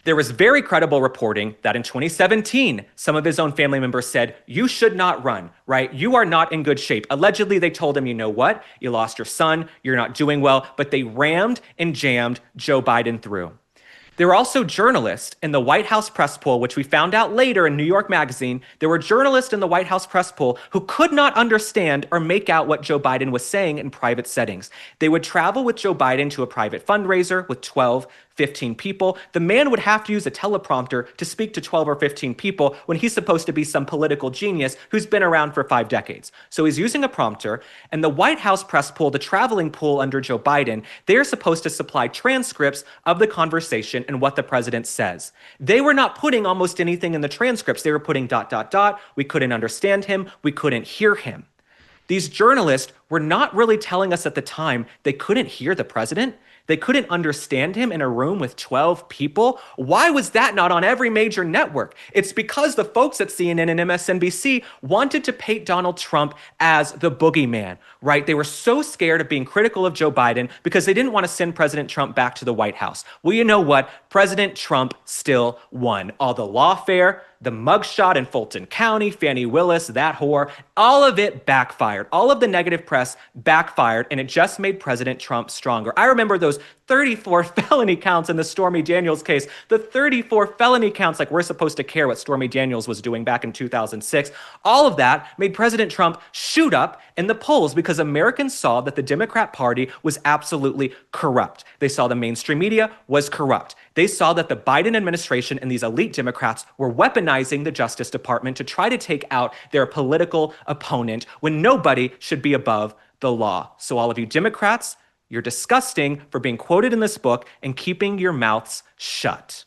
There was very credible reporting that in 2017, some of his own family members said, you should not run, right? You are not in good shape. Allegedly, they told him, you know what? You lost your son. You're not doing well. But they rammed and jammed Joe Biden through. There were also journalists in the White House press pool, which we found out later in New York Magazine. There were journalists in the White House press pool who could not understand or make out what Joe Biden was saying in private settings. They would travel with Joe Biden to a private fundraiser with 12, 15 people. The man would have to use a teleprompter to speak to 12 or 15 people when he's supposed to be some political genius who's been around for 5 decades. So he's using a prompter, and the White House press pool, the traveling pool under Joe Biden, they're supposed to supply transcripts of the conversation and what the president says. They were not putting almost anything in the transcripts. They were putting ... We couldn't understand him. We couldn't hear him. These journalists were not really telling us at the time they couldn't hear the president. They couldn't understand him in a room with 12 people. Why was that not on every major network? It's because the folks at CNN and MSNBC wanted to paint Donald Trump as the boogeyman, right? They were so scared of being critical of Joe Biden because they didn't want to send President Trump back to the White House. Well, you know what? President Trump still won. All the lawfare, the mugshot in Fulton County, Fani Willis, that whore, all of it backfired. All of the negative press backfired, and it just made President Trump stronger. I remember those 34 felony counts in the Stormy Daniels case, the 34 felony counts, like we're supposed to care what Stormy Daniels was doing back in 2006. All of that made President Trump shoot up in the polls because Americans saw that the Democrat Party was absolutely corrupt. They saw the mainstream media was corrupt. They saw that the Biden administration and these elite Democrats were weaponizing the Justice Department to try to take out their political opponent when nobody should be above the law. So all of you Democrats, you're disgusting for being quoted in this book and keeping your mouths shut.